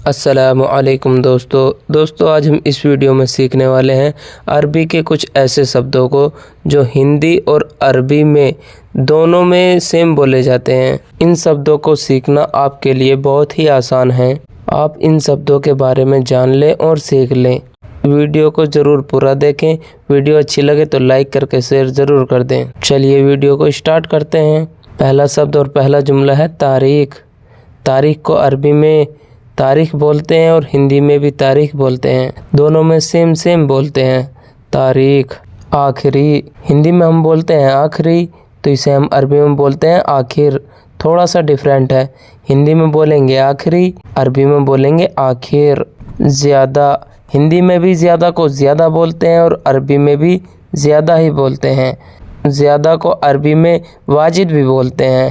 السلام علیکم دوستو آج ہم اس ویڈیو میں سیکھنے والے ہیں عربی کے کچھ ایسے شبدوں کو جو ہندی اور عربی میں دونوں میں سیم بولے جاتے ہیں۔ ان شبدوں کو سیکھنا آپ کے لیے بہت ہی آسان ہے۔ آپ ان شبدوں کے بارے میں جان لیں اور سیکھ لیں۔ ویڈیو کو ضرور پورا دیکھیں۔ ویڈیو اچھی لگے تو لائک کر کے شیئر ضرور کر دیں۔ چلیے ویڈیو کو اسٹارٹ کرتے ہیں۔ پہلا شبد اور پہلا جملہ ہے تاریخ۔ تاریخ کو عربی میں تاریخ بولتے ہیں اور ہندی میں بھی تاریخ بولتے ہیں، دونوں میں سیم بولتے ہیں تاریخ۔ آخری، ہندی میں ہم بولتے ہیں آخری، تو اسے ہم عربی میں بولتے ہیں آخر، تھوڑا سا ڈیفرنٹ ہے۔ ہندی میں بولیں گے آخری، عربی میں بولیں گے آخر۔ زیادہ، ہندی میں بھی زیادہ کو زیادہ بولتے ہیں اور عربی میں بھی زیادہ ہی بولتے ہیں۔ زیادہ کو عربی میں واجد بھی بولتے ہیں۔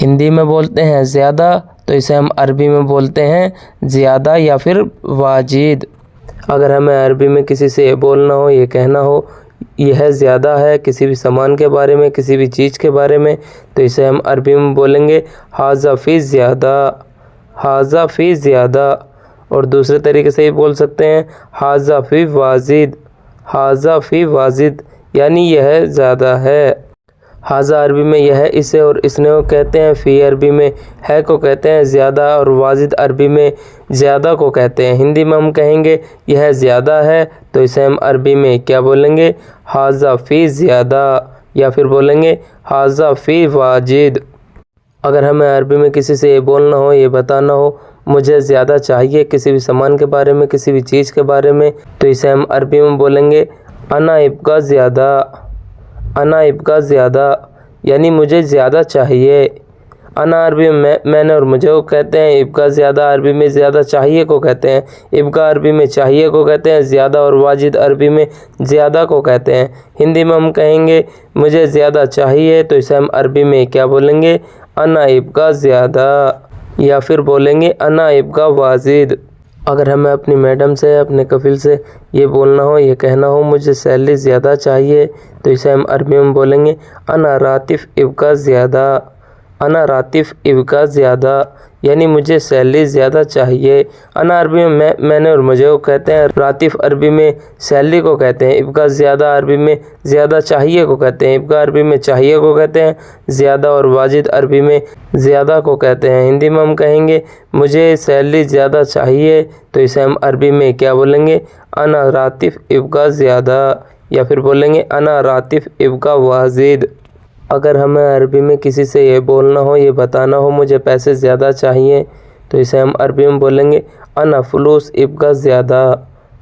ہندی میں بولتے ہیں زیادہ، تو اسے ہم عربی میں بولتے ہیں زیادہ یا پھر واجد۔ اگر ہمیں عربی میں کسی سے یہ بولنا ہو، یہ کہنا ہو یہ زیادہ ہے کسی بھی سامان کے بارے میں، کسی بھی چیز کے بارے میں، تو اسے ہم عربی میں بولیں گے ھذا فی زیادہ، ھذا فی زیادہ۔ اور دوسرے طریقے سے یہ بول سکتے ہیں ھذا فی واجد، ھذا فی واجد، یعنی یہ زیادہ ہے۔ ھذا عربی میں یہ ہے اسے اور اس نے کو کہتے ہیں، فی عربی میں ہے کو کہتے ہیں زیادہ، اور واجد عربی میں زیادہ کو کہتے ہیں۔ ہندی میں ہم کہیں گے یہ زیادہ ہے، تو اسے ہم عربی میں کیا بولیں گے؟ ھذا فی زیادہ، یا پھر بولیں گے ھذا فی واجد۔ اگر ہمیں عربی میں کسی سے یہ بولنا ہو، یہ بتانا ہو مجھے زیادہ چاہیے کسی بھی سامان کے بارے میں، کسی بھی چیز کے بارے میں، تو اسے ہم عربی میں بولیں گے انا ابقا زیادہ، انا ابقا زیادہ، یعنی مجھے زیادہ چاہیے۔ انا عربی میں میں نے اور مجھے کو کہتے ہیں، ابقا زیادہ عربی میں زیادہ چاہیے کو کہتے ہیں، ابقا عربی میں چاہیے کو کہتے ہیں، زیادہ اور واجد عربی میں زیادہ کو کہتے ہیں۔ ہندی میں ہم کہیں گے مجھے زیادہ چاہیے، تو اسے ہم عربی میں کیا بولیں گے؟ انا ابقا زیادہ، یا پھر بولیں گے انا ابقا واجد۔ اگر ہمیں اپنی میڈم سے، اپنے کفیل سے یہ بولنا ہو، یہ کہنا ہو مجھے سیلری زیادہ چاہیے، تو اسے ہم عربی میں بولیں گے انا راتب ابقا زیادہ، انا راتب ابقا زیادہ، یعنی مجھے سیلری زیادہ چاہیے۔ انا عربی میں میں نے اور مجھے کو کہتے ہیں، راتب عربی میں سیلری کو کہتے ہیں، ابقا زیادہ عربی میں زیادہ چاہیے کو کہتے ہیں، ابقا عربی میں چاہیے کو کہتے ہیں، زیادہ اور واجد عربی میں زیادہ کو کہتے ہیں۔ ہندی میں ہم کہیں گے مجھے سیلری زیادہ چاہیے، تو اسے ہم عربی میں کیا بولیں گے؟ انا راتب ابقا زیادہ، یا پھر بولیں گے انا راتب ابقا واجد۔ اگر ہمیں عربی میں کسی سے یہ بولنا ہو، یہ بتانا ہو مجھے پیسے زیادہ چاہیے، تو اسے ہم عربی میں بولیں گے انا فلوس ابقا زیادہ،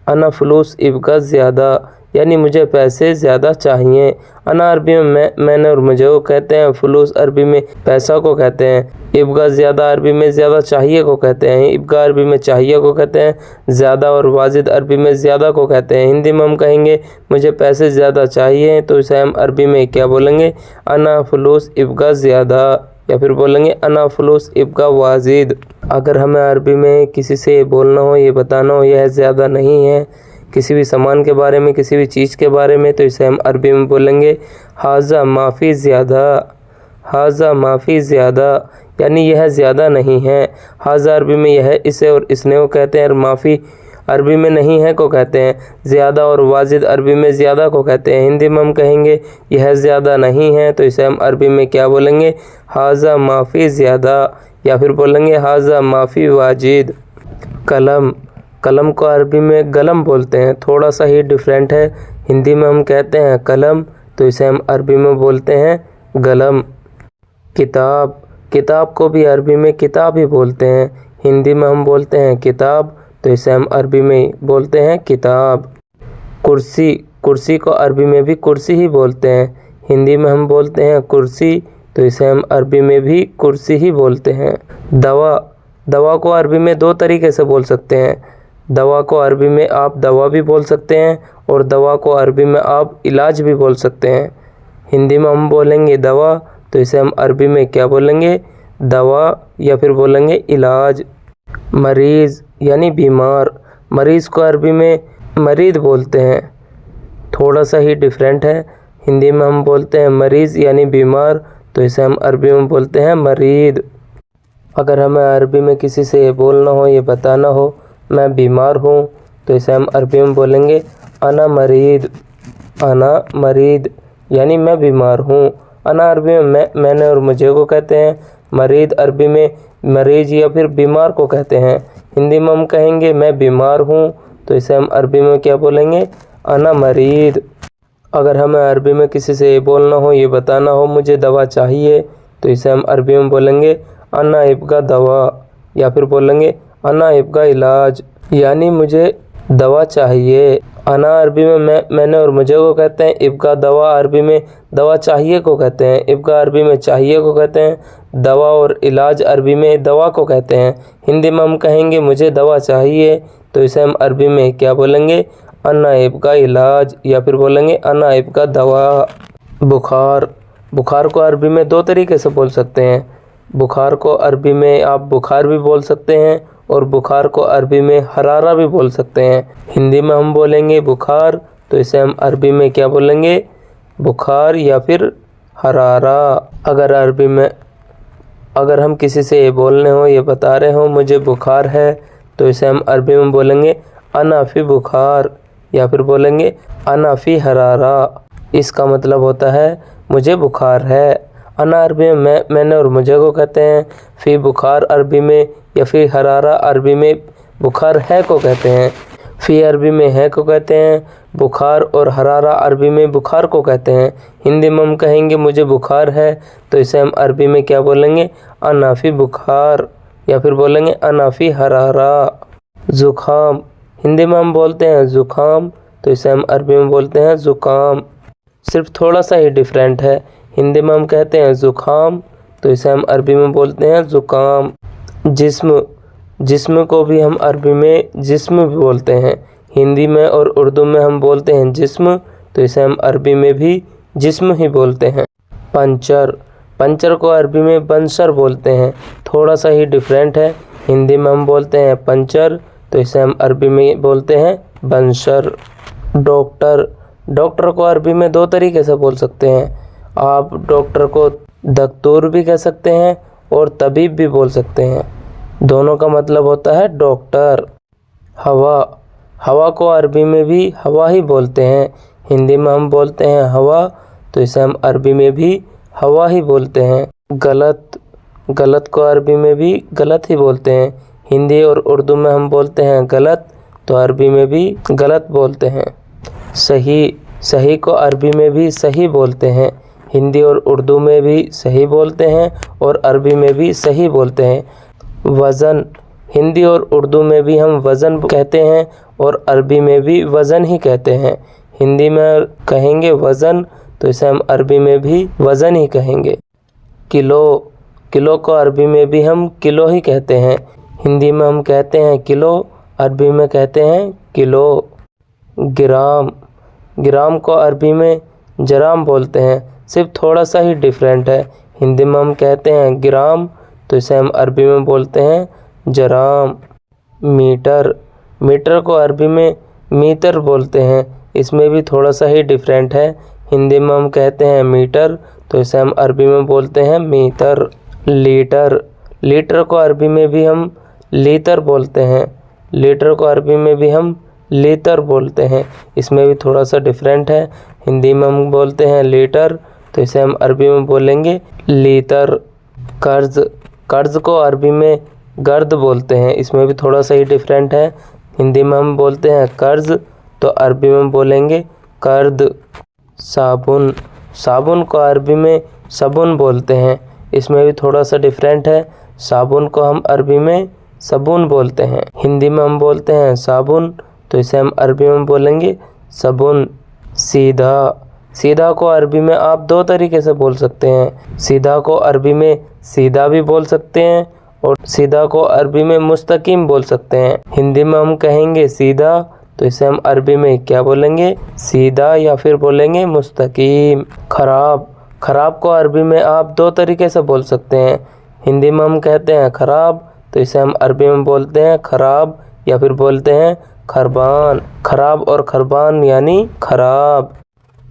انا فلوس ابقا زیادہ، یعنی مجھے پیسے زیادہ چاہیے۔ انا عربی میں میں نے اور مجھے کو کہتے ہیں، فلوس عربی میں پیسہ کو کہتے ہیں، ابقا زیادہ عربی میں زیادہ چاہیے کو کہتے ہیں، ابقا عربی میں چاہیے کو کہتے ہیں، زیادہ اور واجد عربی میں زیادہ کو کہتے ہیں۔ ہندی میں ہم کہیں گے مجھے پیسے زیادہ چاہیے، تو اسے ہم عربی میں کیا بولیں گے؟ انا فلوس ابقا زیادہ، یا پھر بولیں گے انا فلوس ابقا واجد۔ اگر ہمیں عربی میں کسی سے یہ بولنا ہو، یہ بتانا ہو یہ زیادہ نہیں ہے کسی بھی سامان کے بارے میں، کسی بھی چیز کے بارے میں، تو اسے ہم عربی میں بولیں گے ھذا ما فی زیادہ، ھذا ما فی زیادہ، یعنی یہ زیادہ نہیں ہے۔ ھذا عربی میں یہ ہے اسے اور اس نے کو کہتے ہیں، اور ما فی عربی میں نہیں ہے کو کہتے ہیں، زیادہ اور واجد عربی میں زیادہ کو کہتے ہیں۔ ہندی میں ہم کہیں گے یہ زیادہ نہیں ہے، تو اسے ہم عربی میں کیا بولیں گے؟ ھذا ما فی زیادہ، یا پھر بولیں گے ھذا ما فی واجد۔ قلم، قلم کو عربی میں قلم بولتے ہیں، تھوڑا سا ہی ڈیفرنٹ ہے۔ ہندی میں ہم کہتے ہیں قلم، تو اسے ہم عربی میں بولتے ہیں قلم۔ کتاب، کتاب کو بھی عربی میں کتاب ہی بولتے ہیں، ہندی میں ہم بولتے ہیں کتاب، تو اسے ہم عربی میں بولتے ہیں کتاب۔ کرسی، کرسی کو عربی میں بھی کرسی ہی بولتے ہیں، ہندی میں ہم بولتے ہیں کرسی، تو اسے ہم عربی میں بھی کرسی ہی بولتے ہیں۔ دوا، دوا کو عربی میں دو طریقے سے بول سکتے ہیں۔ دوا کو عربی میں آپ دوا بھی بول سکتے ہیں، اور دوا کو عربی میں آپ علاج بھی بول سکتے ہیں۔ ہندی میں ہم بولیں گے دوا، تو اسے ہم عربی میں کیا بولیں گے؟ دوا، یا پھر بولیں گے علاج۔ مریض یعنی بیمار، مریض کو عربی میں مرید بولتے ہیں، تھوڑا سا ہی ڈیفرنٹ ہے۔ ہندی میں ہم بولتے ہیں مریض یعنی بیمار، تو اسے ہم عربی میں بولتے ہیں مرید۔ अगर हमें अरबी में किसी से ये बोलना हो, ये बताना हो मैं बीमार हूँ, तो इसे हम अरबी में बोलेंगे अना मरीद। अना मरीद यानी मैं बीमार हूँ। अना अरबी में मैंने और मुझे को कहते हैं। मरीद अरबी में मरीज या फिर बीमार को कहते हैं। हिंदी में हम कहेंगे मैं बीमार हूँ, तो इसे हम अरबी में क्या बोलेंगे, अना मरीद। अगर हमें अरबी में किसी से ये बोलना हो, ये बताना हो मुझे दवा चाहिए, तो इसे हम अरबी में बोलेंगे अना इब्गा दवा, या फिर बोलेंगे अना इब्गा इलाज, यानी मुझे दवा चाहिए। अना अरबी में मैंने और मुझे को कहते हैं। इब्गा दवा अरबी में दवा चाहिए को कहते हैं। इब्गा अरबी में चाहिए को कहते हैं। दवा और इलाज अरबी में दवा को कहते हैं। हिंदी में हम कहेंगे मुझे दवा चाहिए, तो इसे हम अरबी में क्या बोलेंगे, अना इब्गा इलाज, या फिर बोलेंगे अना इब्गा दवा। बुखार, बुखार को अरबी में दो तरीके से बोल सकते हैं। बुखार को अरबी में आप बुखार भी बोल सकते हैं और बुखार को अरबी में हरारा भी बोल सकते हैं। हिंदी में हम बोलेंगे बुखार, तो इसे हम अरबी में क्या बोलेंगे, बुखार या फिर हरारा। अगर हम किसी से ये बोलने हो, ये बता रहे हो मुझे बुखार है, तो इसे हम अरबी में बोलेंगे अनाफी बुखार, या फिर बोलेंगे अनाफी हरारा। इसका मतलब होता है मुझे बुखार है। अना अरबी में मैंने और मुझे को कहते हैं। फ़ी बुखार अरबी में या फिर हरारा अरबी में बुखार है को कहते हैं। फ़ी अरबी में है को कहते हैं। बुखार और हरारा अरबी में बुखार को कहते हैं। हिंदी में हम कहेंगे मुझे बुखार है, तो इसे हम अरबी में क्या बोलेंगे, अनाफी बुखार, या फिर बोलेंगे अनाफी हरारा। ज़ुकाम, हिंदी में हम बोलते हैं ज़ुकाम, तो इसे हम अरबी में बोलते हैं ज़ुकाम। सिर्फ थोड़ा सा ही डिफरेंट है। हिंदी में हम कहते हैं ज़ुकाम, तो इसे हम अरबी में बोलते हैं ज़ुकाम। जिस्म को भी हम अरबी में जिस्म भी बोलते हैं। हिंदी में और उर्दू में हम बोलते हैं जिस्म, तो इसे हम अरबी में भी जिस्म ही बोलते हैं। पंचर को अरबी में बंसर बोलते हैं। थोड़ा सा ही डिफरेंट है। हिंदी में हम बोलते हैं पंचर, तो इसे हम अरबी में बोलते हैं बंसर। डॉक्टर को अरबी में दो तरीके से बोल सकते हैं। आप डॉक्टर को दक्तूर भी कह सकते हैं और तबीब भी बोल सकते हैं। दोनों का मतलब होता है डॉक्टर। हवा को अरबी में भी हवा ही बोलते हैं। हिंदी में हम बोलते हैं हवा, तो इसे हम अरबी में भी हवा ही बोलते हैं। गलत को अरबी में भी गलत ही बोलते हैं। हिंदी और उर्दू में हम बोलते हैं गलत, तो अरबी में भी गलत बोलते हैं। सही को अरबी में भी सही बोलते हैं। हिंदी और उर्दू में भी सही बोलते हैं और अरबी में भी सही बोलते हैं। वज़न, हिंदी और उर्दू में भी हम वज़न कहते हैं और अरबी में भी वज़न ही कहते हैं। हिंदी में कहेंगे वज़न, तो इसे हम अरबी में भी वज़न ही कहेंगे। किलो को अरबी में भी हम किलो ही कहते हैं। हिंदी में हम कहते हैं किलो, अरबी में कहते हैं किलो। ग्राम को अरबी में जराम बोलते हैं। सिर्फ थोड़ा सा ही डिफरेंट है। हिंदी में हम कहते हैं ग्राम, तो इसे हम अरबी में बोलते हैं जराम। मीटर को अरबी में मीटर बोलते हैं। इसमें भी थोड़ा सा ही डिफरेंट है। हिंदी में हम कहते हैं मीटर, तो इसे हम अरबी में बोलते हैं मीटर। लीटर को अरबी में भी हम लीटर बोलते हैं। लीटर को अरबी में भी हम लीटर बोलते हैं। इसमें भी थोड़ा सा डिफरेंट है। हिंदी में हम बोलते हैं लीटर, तो इसे हम अरबी में बोलेंगे लीटर। कर्ज को अरबी में गर्द बोलते हैं। इसमें भी थोड़ा सा ही डिफरेंट है। हिंदी में हम बोलते हैं कर्ज, तो अरबी में बोलेंगे कर्द। साबुन को अरबी में सबुन बोलते हैं। इसमें भी थोड़ा सा डिफरेंट है। साबुन को हम अरबी में सबुन बोलते हैं। हिंदी में हम बोलते हैं साबुन, तो इसे हम अरबी में बोलेंगे सबुन। सीधा को अरबी में आप दो तरीके से बोल सकते हैं। सीधा को अरबी में सीधा भी बोल सकते हैं और सीधा को अरबी में मुस्तकीम बोल सकते हैं। हिंदी में हम कहेंगे सीधा, तो इसे हम अरबी में क्या बोलेंगे, सीधा, या फिर बोलेंगे मुस्तकीम। खराब को अरबी में आप दो तरीके से बोल सकते हैं। हिंदी में हम कहते हैं खराब, तो इसे हम अरबी में बोलते हैं खराब, या फिर बोलते हैं खरबान। खराब और खरबान यानी खराब।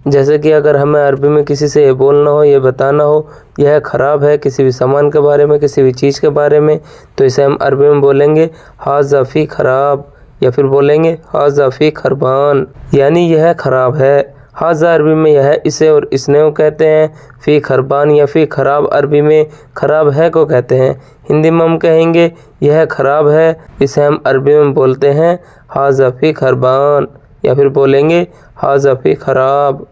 जैसे कि अगर हमें अरबी में किसी से ये बोलना हो, ये बताना हो यह ख़राब है किसी भी सामान के बारे में, किसी भी चीज़ के बारे में, तो इसे हम अरबी में बोलेंगे हाज़ा फ़ी ख़राब, या फिर बोलेंगे हाज़ा फ़ी खरबान, यानी यह ख़राब है। हाज़ा अरबी में यह इसे और इसने को कहते हैं। फ़ी खरबान या फ़ी ख़राब अरबी में ख़राब है को कहते हैं। हिंदी में हम कहेंगे यह ख़राब है, इसे हम अरबी में बोलते हैं हाज़ा फ़ी खरबान, या फिर बोलेंगे हाज़ा फ़ी ख़राब।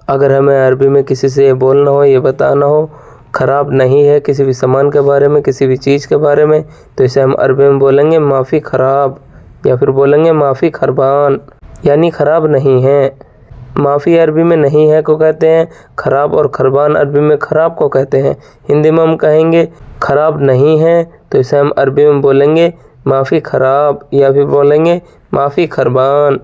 अगर हमें अरबी में किसी से ये बोलना हो, ये बताना हो ख़राब नहीं है किसी भी सामान के बारे में, किसी भी चीज़ के बारे में, तो इसे हम अरबी में बोलेंगे माफ़ी ख़राब, या फिर बोलेंगे माफ़ी खरबान, यानी ख़राब नहीं है। माफ़ी अरबी में नहीं है को कहते हैं, ख़राब और खरबान अरबी में ख़राब को कहते हैं। हिंदी में हम कहेंगे ख़राब नहीं है, तो इसे हम अरबी में बोलेंगे माफ़ी ख़राब, या फिर बोलेंगे माफ़ी खरबान।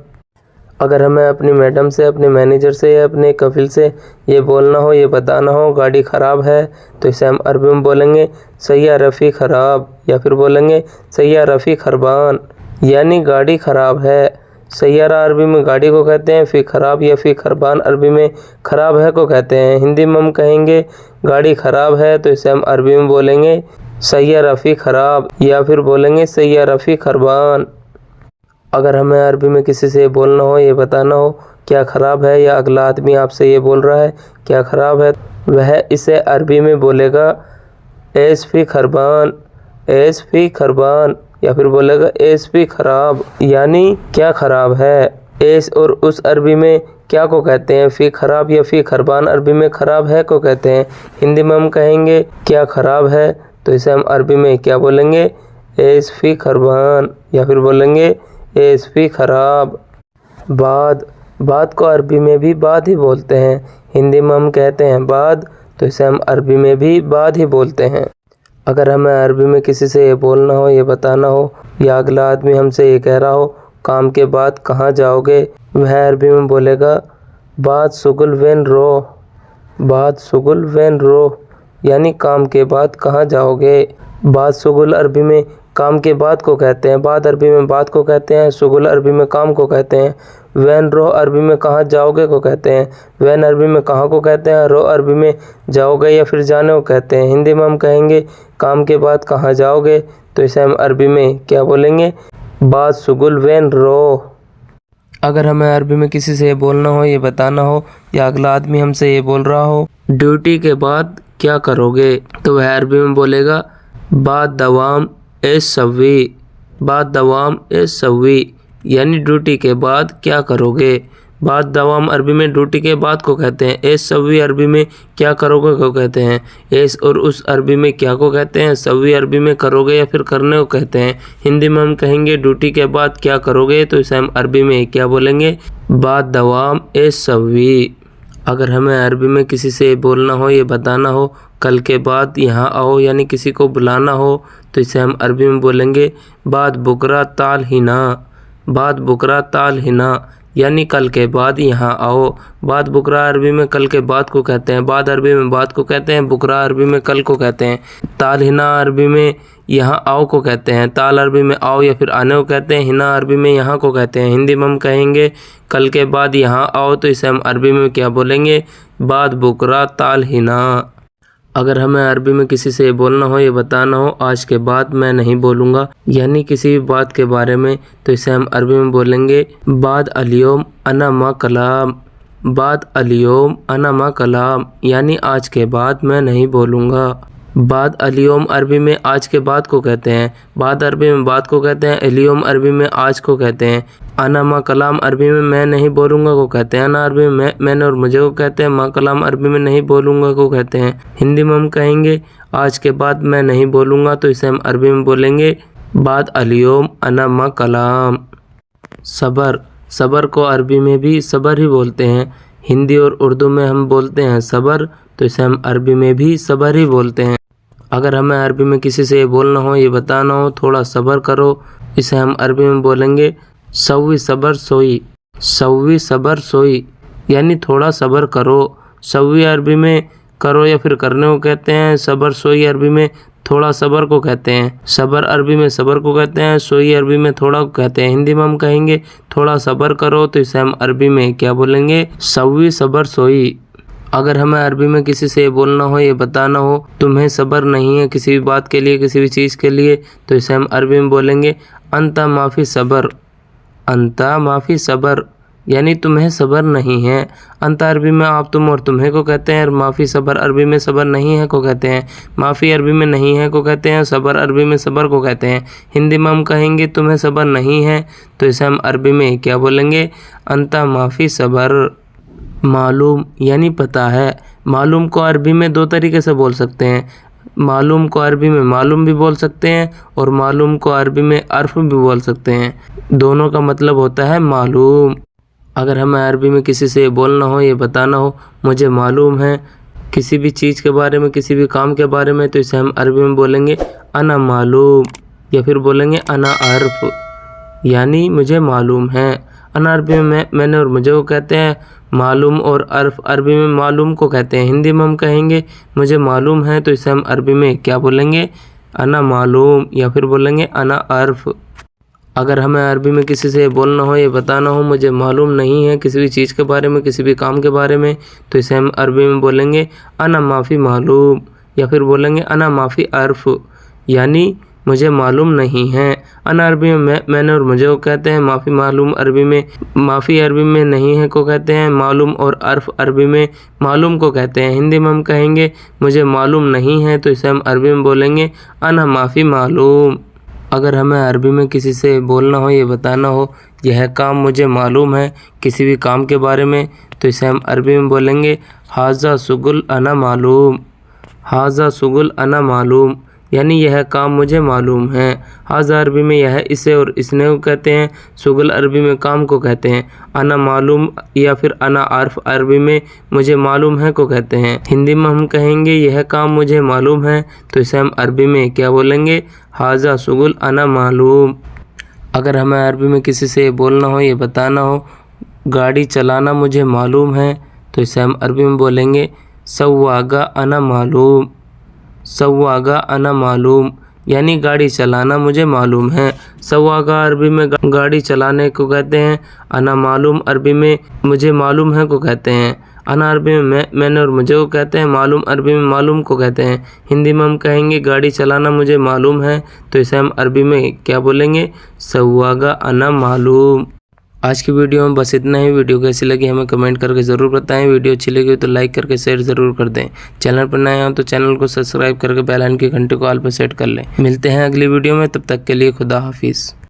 अगर हमें अपनी मैडम से, अपने मैनेजर से या अपने कफिल से ये बोलना हो, ये बताना हो गाड़ी ख़राब है, तो इसे हम अरबी में बोलेंगे सय्यारा फ़ी ख़राब, या फिर बोलेंगे सय्यारा फ़ी खरबान, यानी गाड़ी ख़राब है। सय्यारा अरबी में गाड़ी को कहते हैं, फ़ी ख़राब या फ़ी खरबान अरबी में ख़राब है को कहते हैं। हिंदी में हम कहेंगे गाड़ी ख़राब है, तो इसे हम अरबी में बोलेंगे सय्यारा फ़ी ख़राब, या फिर बोलेंगे सय्यारा फ़ी खरबान। अगर हमें अरबी में किसी से ये बोलना हो, ये बताना हो क्या ख़राब है, या अगला आदमी आपसे ये बोल रहा है क्या ख़राब है, वह इसे अरबी में बोलेगा एस फ़ी खरबान, एस फ़ी खरबान, या फिर बोलेगा एस फ़ी ख़राब, यानी क्या ख़राब है। एस और उस अरबी में क्या को कहते हैं, फ़ी ख़राब या फ़ी खरबान अरबी में ख़राब है को कहते हैं। हिंदी में हम कहेंगे क्या ख़राब है, तो इसे हम अरबी में क्या बोलेंगे एस फ़ी खरबान, या फिर बोलेंगे एस फ़ी ख़राब। बाद को अरबी में भी बाद ही बोलते हैं। हिंदी में हम कहते हैं बाद, तो इसे हम अरबी में भी बाद ही बोलते हैं। अगर हमें अरबी में किसी से ये बोलना हो, ये बताना हो, या अगला आदमी हमसे ये कह रहा हो काम के बाद कहाँ जाओगे, वह अरबी में बोलेगा बाद शुगुल वेन रो, बाद शुगुल वेन रो, यानी काम के बाद कहाँ जाओगे। बाद शुगुल अरबी में काम के बाद को कहते हैं, बाद अरबी में बाद को कहते हैं, शुगुल अरबी में काम को कहते हैं। वैन रो अरबी में कहाँ जाओगे को कहते हैं, वैन अरबी में कहाँ को कहते हैं, रो अरबी में जाओगे या फिर जाने को कहते हैं। हिंदी में हम कहेंगे काम के बाद कहाँ जाओगे, तो इसे हम अरबी में क्या बोलेंगे बाद शुगुल वैन रो। अगर हमें अरबी में किसी से ये बोलना हो, ये बताना हो, या अगला आदमी हमसे ये बोल रहा हो ड्यूटी के बाद क्या करोगे, तो वह अरबी में बोलेगा बाद दवाम एस सवी, बाद दवाम एस सवी, यानी ड्यूटी के बाद क्या करोगे। बाद दवाम अरबी में ड्यूटी के बाद को कहते हैं। एस सवी अरबी में क्या करोगे को कहते हैं। एस और उस अरबी में क्या को कहते हैं, सवी अरबी में करोगे या फिर करने को कहते हैं। हिंदी में हम कहेंगे ड्यूटी के बाद क्या करोगे, तो इसे हम अरबी में क्या बोलेंगे बाद दवाम एस सवी। अगर हमें अरबी में किसी से बोलना हो, ये बताना हो कल के बाद यहाँ आओ, यानी किसी को बुलाना हो, तो इसे हम अरबी में बोलेंगे बाद बुकरा ताल हिना, बाद बुकरा ताल हिना, यानी कल के बाद यहाँ आओ। बाद बुकरा अरबी में कल के बाद को कहते हैं, बाद अरबी में बाद को कहते हैं, बुकरा अरबी में कल को कहते हैं। ताल हिना अरबी में यहाँ आओ को कहते हैं, ताल अरबी में आओ या फिर आने को कहते हैं, हिना अरबी में यहाँ को कहते हैं। हिंदी में हम कहेंगे कल के बाद यहाँ आओ, तो इसे हम अरबी में क्या बोलेंगे बाद बुकरा ताल हिना। अगर हमें अरबी में किसी से बोलना हो, ये बताना हो आज के बाद मैं नहीं बोलूँगा, यानी किसी भी बात के बारे में, तो इसे हम अरबी में बोलेंगे बाद अलियोम अना मा कलाम, बाद अलियोम अना मा कलाम, यानी आज के बाद मैं नहीं बोलूँगा। बाद अलियोम अरबी में आज के बाद को कहते हैं, बाद अरबी में बाद को कहते हैं, अलियोम अरबी में आज को कहते हैं। अना मा कलाम अरबी में मैं नहीं बोलूँगा को कहते हैं, अना अरबी में मैंने और मुझे को कहते हैं, मा कलाम अरबी में नहीं बोलूँगा को कहते हैं। हिंदी में हम कहेंगे आज के बाद मैं नहीं बोलूँगा, तो इसे हम अरबी में बोलेंगे बाद अलियोम अना मा कलाम। सबर, सबर को अरबी में भी सबर ही बोलते हैं। हिंदी और उर्दू में हम बोलते हैं सबर, तो इसे हम अरबी में भी सबर ही बोलते हैं। अगर हमें अरबी में किसी से ये बोलना हो, ये बताना हो थोड़ा सबर करो, इसे हम अरबी में बोलेंगे सव्वी सबर सोई, सव्वी सबर सोई, यानी थोड़ा सबर करो। सव्वी अरबी में करो या फिर करने को कहते हैं, सबर सोई अरबी में थोड़ा सब्र को कहते हैं। सब्र अरबी में सब्र को कहते हैं। सोई अरबी में थोड़ा को कहते हैं। हिंदी में हम कहेंगे थोड़ा सब्र करो, तो इसे हम अरबी में क्या बोलेंगे? सव्वी सब्र सोई। अगर हमें अरबी में किसी से ये बोलना हो, ये बताना हो तुम्हें सब्र नहीं है किसी भी बात के लिए, किसी भी चीज़ के लिए, तो इसे हम अरबी में बोलेंगे अंता माफ़ी सब्र। अंता माफ़ी सब्र यानी तुम्हें सब्र नहीं है। अंता अरबी में आप, तुम और तुम्हें को कहते हैं, और माफ़ी सब्र अरबी में सब्र नहीं है को कहते हैं। माफ़ी अरबी में नहीं है को कहते हैं, सब्र अरबी में सब्र को कहते हैं। हिंदी में हम कहेंगे तुम्हें सब्र नहीं है, तो इसे हम अरबी में क्या बोलेंगे? अंता माफ़ी सब्र। मालूम यानी पता है। मालूम को अरबी में दो तरीके से बोल सकते हैं। मालूम को अरबी में मालूम भी बोल सकते हैं, और मालूम को अरबी में अर्फ भी बोल सकते हैं। दोनों का मतलब होता है मालूम। अगर हमें अरबी में किसी से बोलना हो, ये बताना हो मुझे मालूम है किसी भी चीज़ के बारे में, किसी भी काम के बारे में, तो इसे हम अरबी में बोलेंगे अना मालूम, या फिर बोलेंगे अना अर्फ यानी मुझे मालूम है। अना अरबी में मैंने और मुझे को कहते हैं। मालूम और अर्फ अरबी में मालूम को कहते हैं। हिंदी में हम कहेंगे मुझे मालूम है, तो इसे हम अरबी में क्या बोलेंगे? अना मालूम, या फिर बोलेंगे अना अर्फ। अगर हमें अरबी में किसी से बोलना हो, ये बताना हो मुझे मालूम नहीं है किसी भी चीज़ के बारे में, किसी भी काम के बारे में, तो इसे हम अरबी में बोलेंगे अना माफ़ी मालूम, या फिर बोलेंगे अना माफ़ी अर्फ यानी मुझे मालूम नहीं है। अना अरबी में मैंने और मुझे को कहते हैं। माफ़ी मालूम अरबी में, माफ़ी अरबी में नहीं है को कहते हैं। मालूम और अर्फ अरबी में मालूम को कहते हैं। हिंदी में हम कहेंगे मुझे मालूम नहीं है, तो इसे हम अरबी में बोलेंगे अना माफ़ी मालूम। अगर हमें अरबी में किसी से बोलना हो, ये बताना हो यह काम मुझे मालूम है किसी भी काम के बारे में, तो इसे हम अरबी में बोलेंगे हाजा सुगुल अना मालूम। हाजा सुगुल अना मालूम यानी यह काम मुझे मालूम है। हाजा अरबी में यह इसे और इसने को कहते हैं। सुगुल अरबी में काम को कहते हैं। अना मालूम या फिर अना आर्फ अरबी में मुझे मालूम है को कहते हैं। हिंदी में हम कहेंगे यह काम मुझे मालूम है, तो इसे हम अरबी में क्या बोलेंगे? हाजा सुगुल अना मालूम। अगर हमें अरबी में किसी से बोलना हो, ये बताना हो गाड़ी चलाना मुझे मालूम है, तो इसे हम अरबी में बोलेंगे सव्वागा अना मालूम। सव्वागा अना मालूम यानी गाड़ी चलाना मुझे मालूम है। सव्वागा अरबी में गाड़ी चलाने को कहते हैं। अना मालूम अरबी में मुझे मालूम है को कहते हैं। अना अरबी में मैंने और मुझे को कहते हैं। मालूम अरबी में मालूम को कहते हैं। हिंदी में हम कहेंगे गाड़ी चलाना मुझे मालूम है, तो इसे हम अरबी में क्या बोलेंगे? सव्वागा अना मालूम। आज की वीडियो में बस इतना ही। वीडियो कैसी लगी हमें कमेंट करके ज़रूर बताएं। वीडियो अच्छी लगी तो लाइक करके शेयर ज़रूर कर दें। चैनल पर नए हो तो चैनल को सब्सक्राइब करके बेल आइकन की घंटी को ऑल पर सेट कर लें। मिलते हैं अगली वीडियो में, तब तक के लिए खुदा हाफिज़।